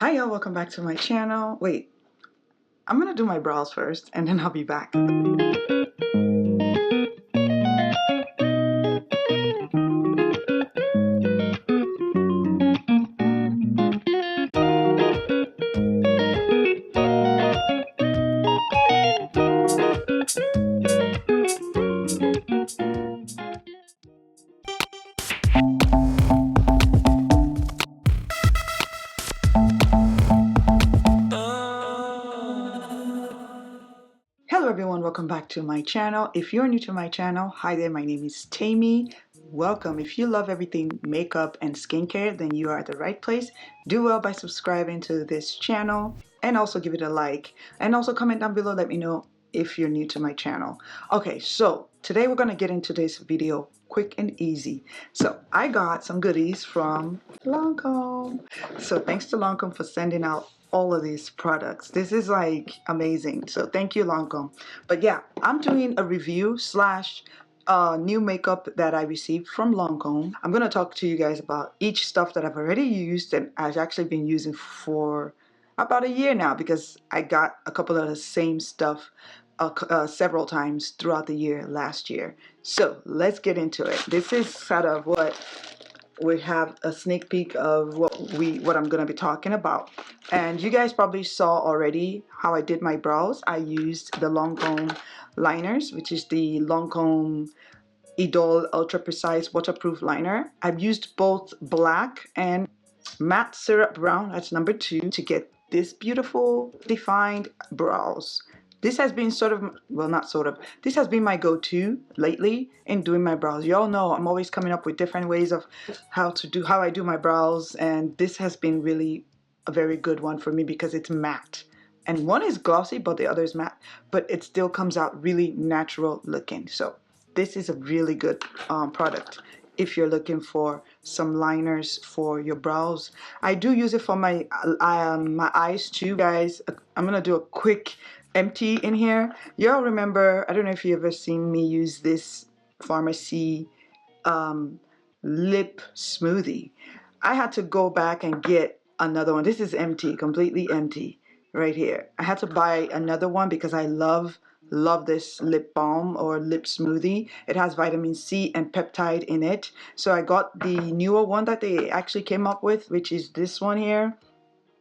Hi y'all, welcome back to my channel. Wait, I'm gonna do my brows first and then I'll be back. Hello everyone, welcome back to my channel. If you're new to my channel, hi there, my name is Tammy. Welcome. If you love everything makeup and skincare, then you are at the right place. Do well by subscribing to this channel and also give it a like. And also comment down below, let me know if you're new to my channel. Okay, so today we're going to get into this video quick and easy. So I got some goodies from Lancôme. So thanks to Lancôme for sending out all of these products. This is like amazing. So thank you, Lancôme. But yeah, I'm doing a review slash new makeup that I received from Lancôme. I'm going to talk to you guys about each stuff that I've already used and I've actually been using for about a year now because I got a couple of the same stuff several times throughout the year last year. So let's get into it. This is sort of what we have a sneak peek of what I'm going to be talking about. And you guys probably saw already how I did my brows. I used the Lancôme liners, which is the Lancôme Idol Ultra Precise Waterproof Liner. I've used both black and matte syrup brown, that's number 2, to get this beautiful defined brows. This has been sort of, well, not sort of, this has been my go-to lately in doing my brows. You all know I'm always coming up with different ways of how I do my brows, and this has been really a very good one for me because it's matte. And one is glossy, but the other is matte, but it still comes out really natural looking. So this is a really good product if you're looking for some liners for your brows. I do use it for my eyes too, guys. I'm gonna do a quick empty in here. Y'all remember, I don't know if you ever seen me use this pharmacy lip smoothie. I had to go back and get another one. This is empty, completely empty right here. I had to buy another one because I love this lip balm or lip smoothie. It has vitamin C and peptide in it. So I got the newer one that they actually came up with, which is this one here.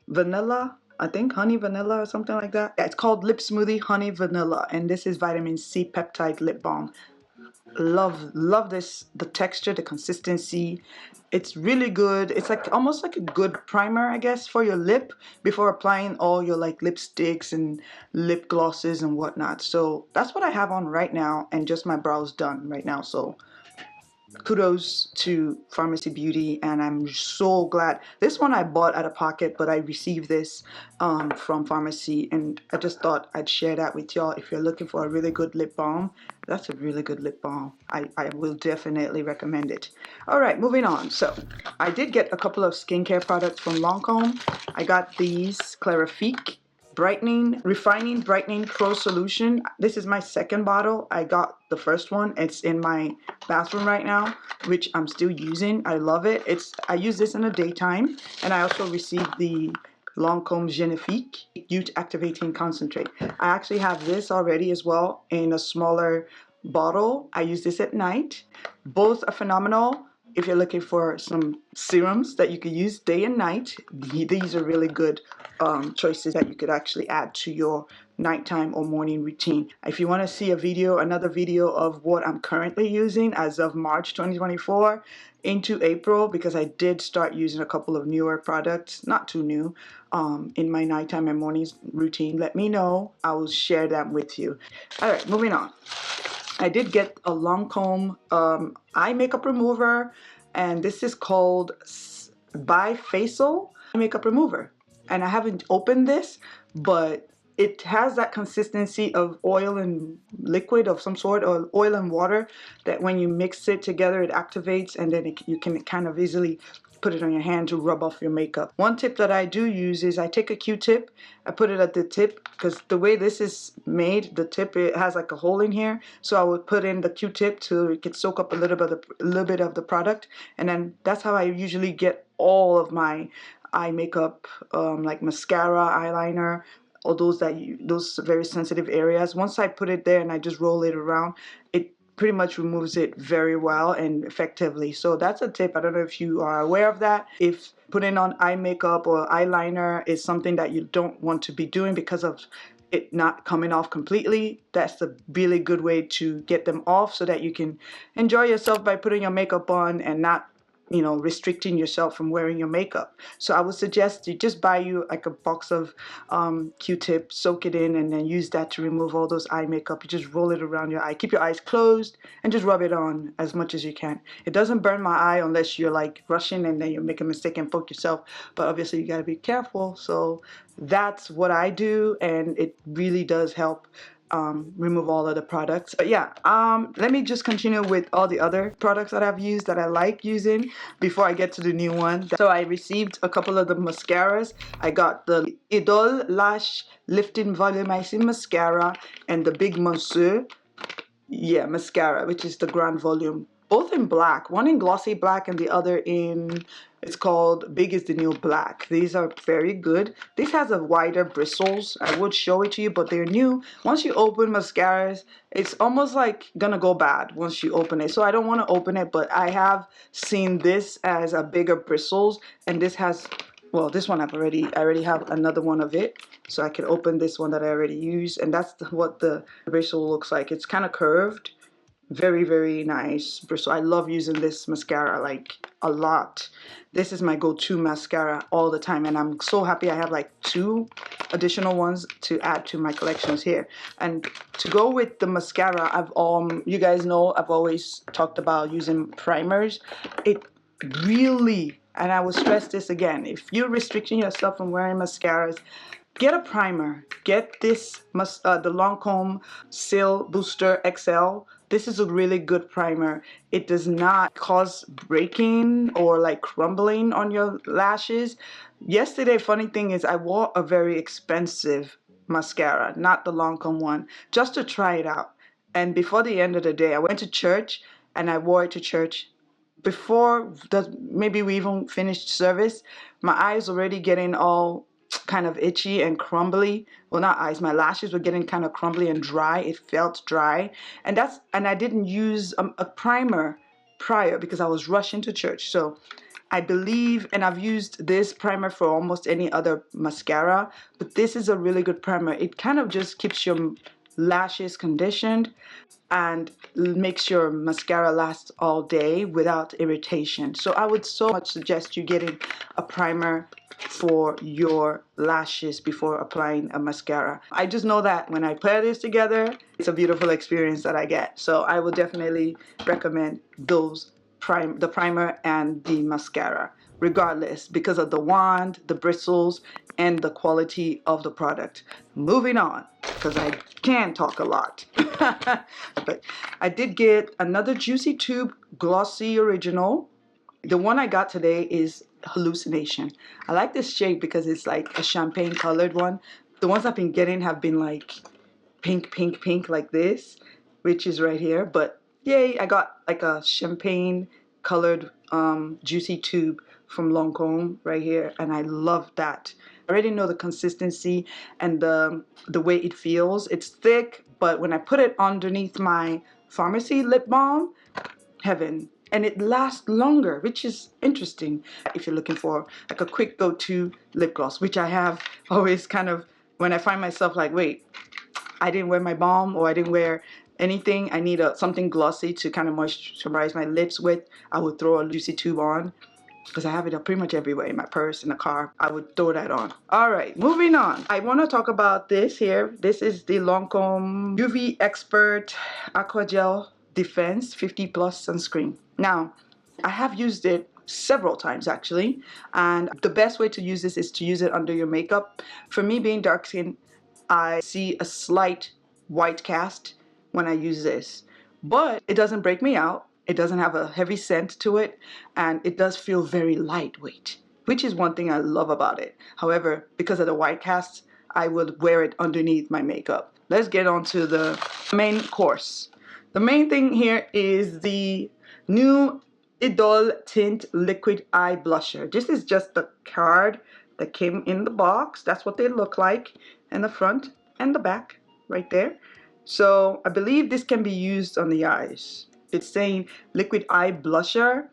Vanilla, I think honey vanilla or something like that. Yeah, it's called Lip Smoothie Honey Vanilla, and this is vitamin C peptide lip balm. Love this, the texture, the consistency. It's really good. It's like almost like a good primer, I guess, for your lip before applying all your like lipsticks and lip glosses and whatnot. So that's what I have on right now, and just my brows done right now. So kudos to Fenty Beauty, and I'm so glad. This one I bought out of pocket, but I received this from pharmacy, and I just thought I'd share that with y'all. If you're looking for a really good lip balm, that's a really good lip balm. I will definitely recommend it. All right, moving on. So I did get a couple of skincare products from Lancôme. I got these Clarifique refining brightening pro solution. This is my second bottle. I got the first one. It's in my bathroom right now, which I'm still using. I love it. I use this in the daytime, and I also received the Lancôme Genifique Youth Activating Concentrate. I actually have this already as well in a smaller bottle. I use this at night. Both are phenomenal. If you're looking for some serums that you could use day and night, these are really good choices that you could actually add to your nighttime or morning routine. If you want to see another video of what I'm currently using as of March 2024 into April, because I did start using a couple of newer products, not too new, in my nighttime and mornings routine, let me know. I will share them with you. All right, moving on. I did get a Lancôme eye makeup remover, and this is called Bifacial Makeup Remover. And I haven't opened this, but it has that consistency of oil and liquid of some sort, or oil and water, that when you mix it together, it activates, and then you can kind of easily put it on your hand to rub off your makeup. One tip that I do use is I take a Q-tip, I put it at the tip, because the way this is made, the tip, it has like a hole in here, so I would put in the Q-tip so it could soak up a little bit of the product, and then that's how I usually get all of my eye makeup, like mascara, eyeliner, all those those very sensitive areas. Once I put it there and I just roll it around, it pretty much removes it very well and effectively. So that's a tip. I don't know if you are aware of that. If putting on eye makeup or eyeliner is something that you don't want to be doing because of it not coming off completely, that's a really good way to get them off so that you can enjoy yourself by putting your makeup on and not, you know, restricting yourself from wearing your makeup. So I would suggest you just buy you like a box of Q-tips, soak it in, and then use that to remove all those eye makeup. You just roll it around your eye. Keep your eyes closed and just rub it on as much as you can. It doesn't burn my eye unless you're like rushing and then you make a mistake and poke yourself. But obviously you gotta be careful. So that's what I do, and it really does help remove all of the products. But yeah, let me just continue with all the other products that I've used that I like using before I get to the new one. So I received a couple of the mascaras. I got the Idol Lash Lifting Volumizing Mascara and the Big Monsieur, yeah, mascara, which is the Grand Volume. Both in black, one in glossy black and the other in, it's called Big is the New Black. These are very good. This has a wider bristles. I would show it to you, but they're new. Once you open mascaras, it's almost like gonna go bad once you open it. So I don't want to open it, but I have seen this as a bigger bristles, and this has, well, this one I already have another one of it. So I can open this one that I already used, and that's what the bristle looks like. It's kind of curved. Very, very nice bristle. I love using this mascara like a lot. This is my go-to mascara all the time, and I'm so happy I have like 2 additional ones to add to my collections here. And to go with the mascara, you guys know I've always talked about using primers. It really, and I will stress this again, if you're restricting yourself from wearing mascaras, get a primer. Get this, the Lancôme Seal Booster XL. This is a really good primer. It does not cause breaking or like crumbling on your lashes. Yesterday, funny thing is I wore a very expensive mascara, not the Lancôme one, just to try it out. And before the end of the day, I went to church and I wore it to church. Before maybe we even finished service, my eyes already getting all kind of itchy and crumbly. Well, not eyes, my lashes were getting kind of crumbly and dry. It felt dry, and I didn't use a primer prior because I was rushing to church. So I believe, and I've used this primer for almost any other mascara, but this is a really good primer. It kind of just keeps your lashes conditioned and makes your mascara last all day without irritation. So I would so much suggest you getting a primer for your lashes before applying a mascara. I just know that when I pair this together, it's a beautiful experience that I get. So I would definitely recommend those the primer and the mascara, regardless, because of the wand, the bristles, and the quality of the product. Moving on, because I can talk a lot. But I did get another Juicy Tube Glossy Original. The one I got today is Hallucination. I like this shade because it's like a champagne colored one. The ones I've been getting have been like pink, pink, pink like this, which is right here. But yay, I got like a champagne colored Juicy Tube from Lancôme right here, and I love that. I already know the consistency and the way it feels. It's thick, but when I put it underneath my pharmacy lip balm, heaven. And it lasts longer, which is interesting if you're looking for like a quick go-to lip gloss, which I have always kind of, when I find myself like, wait, I didn't wear my balm or I didn't wear anything, I need something glossy to kind of moisturize my lips with, I would throw a Juicy Tube on, because I have it pretty much everywhere, in my purse, in the car. I would throw that on. All right, moving on. I want to talk about this here. This is the Lancôme UV Expert Aqua Gel Defense 50 Plus Sunscreen. Now, I have used it several times actually, and the best way to use this is to use it under your makeup. For me, being dark skinned, I see a slight white cast when I use this, but it doesn't break me out. It doesn't have a heavy scent to it, and it does feel very lightweight, which is one thing I love about it. However, because of the white cast, I would wear it underneath my makeup. Let's get on to the main course. The main thing here is the new Idol Tint Liquid Eye Blusher. This is just the card that came in the box. That's what they look like in the front and the back right there. So I believe this can be used on the eyes. It's saying liquid eye blusher.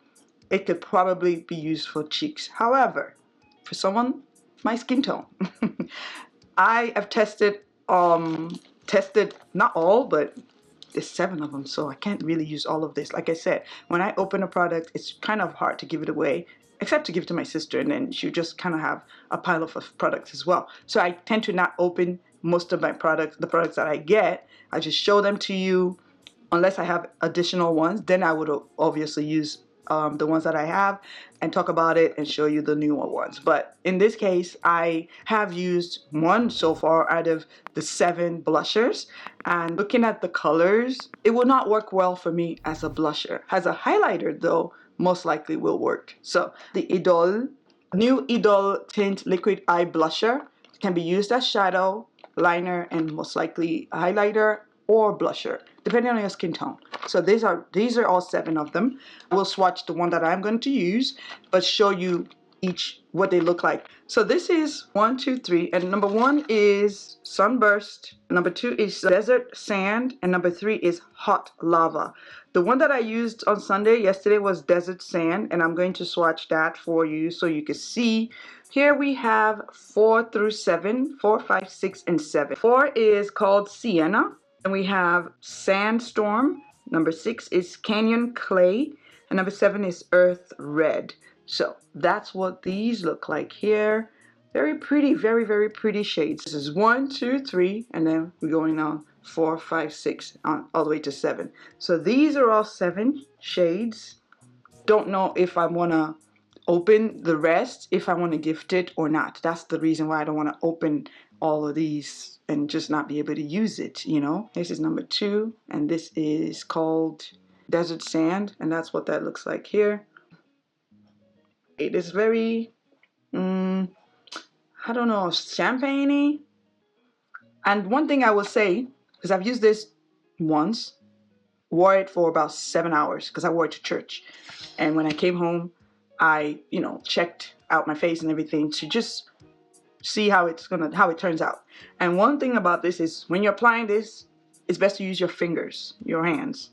It could probably be used for cheeks. However, for someone my skin tone, I have tested not all, but there's 7 of them, so I can't really use all of this. Like I said, when I open a product, it's kind of hard to give it away, except to give it to my sister, and then she'll just kind of have a pile of products as well. So I tend to not open most of my products, the products that I get. I just show them to you, unless I have additional ones. Then I would obviously use the ones that I have and talk about it and show you the newer ones. But in this case, I have used one so far out of the 7 blushers, and looking at the colors, it will not work well for me as a blusher. As a highlighter though, most likely will work. So the new Idol Tint Liquid Eye Blusher can be used as shadow, liner, and most likely a highlighter or blusher, depending on your skin tone. So these are all 7 of them. I will swatch the one that I'm going to use, but show you each what they look like. So this is 1, 2, 3, and number 1 is Sunburst, number 2 is Desert Sand, and number 3 is Hot Lava. The one that I used on Sunday yesterday was Desert Sand, and I'm going to swatch that for you so you can see. Here we have 4 through 7, 4, 5, 6, and 7. 4 is called Sienna, and we have Sandstorm. Number 6 is Canyon Clay, and number 7 is Earth Red. So that's what these look like here. Very pretty, very, very pretty shades. This is 1, 2, 3, and then we're going on 4, 5, 6, all the way to 7. So these are all 7 shades. Don't know if I want to open the rest, if I want to gift it or not. That's the reason why I don't want to open all of these and just not be able to use it, you know. This is number 2, and this is called Desert Sand, and that's what that looks like here. It is very, I don't know, champagne-y. And one thing I will say, because I've used this once, wore it for about 7 hours because I wore it to church. And when I came home, I, checked out my face and everything to just see how it turns out. And one thing about this is when you're applying this, it's best to use your fingers, your hands.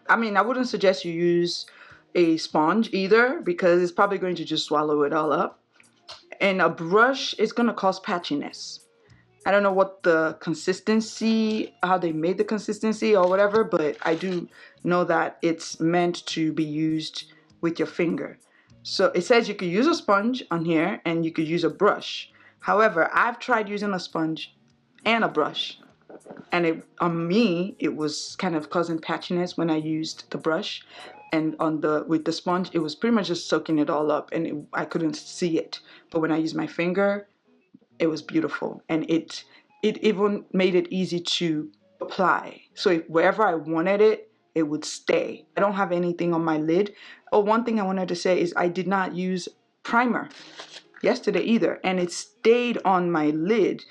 I mean, I wouldn't suggest you use a sponge either because it's probably going to just swallow it all up. And a brush is going to cause patchiness. I don't know what the consistency, how they made the consistency or whatever, but I do know that it's meant to be used with your finger. So it says you could use a sponge on here and you could use a brush. However, I've tried using a sponge and a brush, and on me it was kind of causing patchiness when I used the brush, and with the sponge it was pretty much just soaking it all up, and I couldn't see it. But when I used my finger, it was beautiful, and it even made it easy to apply. So wherever I wanted it, it would stay. I don't have anything on my lid. Oh, one thing I wanted to say is I did not use primer yesterday either, and it stayed on my lid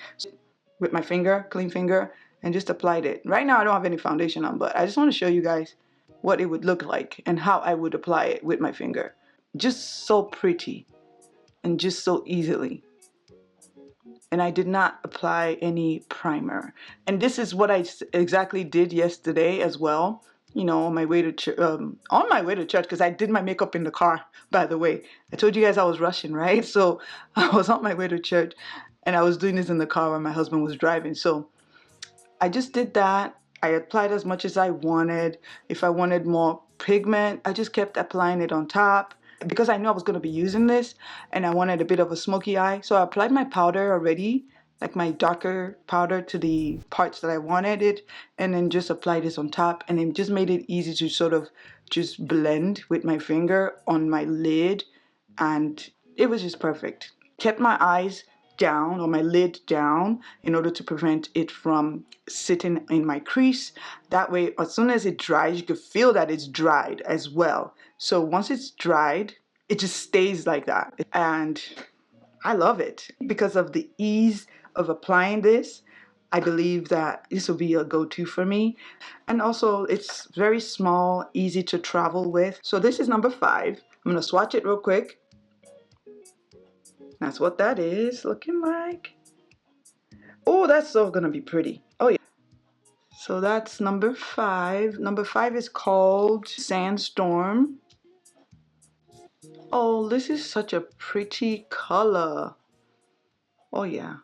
with my finger, clean finger, and just applied it. Right now I don't have any foundation on, but I just want to show you guys what it would look like and how I would apply it with my finger. Just so pretty and just so easily. And I did not apply any primer. And this is what I exactly did yesterday as well. On my way to church, because I did my makeup in the car, by the way. I told you guys I was rushing, right? So I was on my way to church, and I was doing this in the car when my husband was driving. So I just did that. I applied as much as I wanted. If I wanted more pigment, I just kept applying it on top, because I knew I was going to be using this, and I wanted a bit of a smoky eye. So I applied my powder already, like my darker powder, to the parts that I wanted it, and then just applied this on top, and it just made it easy to sort of just blend with my finger on my lid, and it was just perfect. Kept my eyes down, or my lid down, in order to prevent it from sitting in my crease. That way, as soon as it dries, you can feel that it's dried as well. So once it's dried, it just stays like that, and I love it because of the ease of applying this. I believe that this will be a go-to for me. And also it's very small, easy to travel with. So this is number 5. I'm gonna swatch it real quick. That's what that is looking like. Oh, that's so gonna be pretty. Oh yeah. So that's number 5. Number 5 is called Sandstorm. Oh, this is such a pretty color. Oh yeah.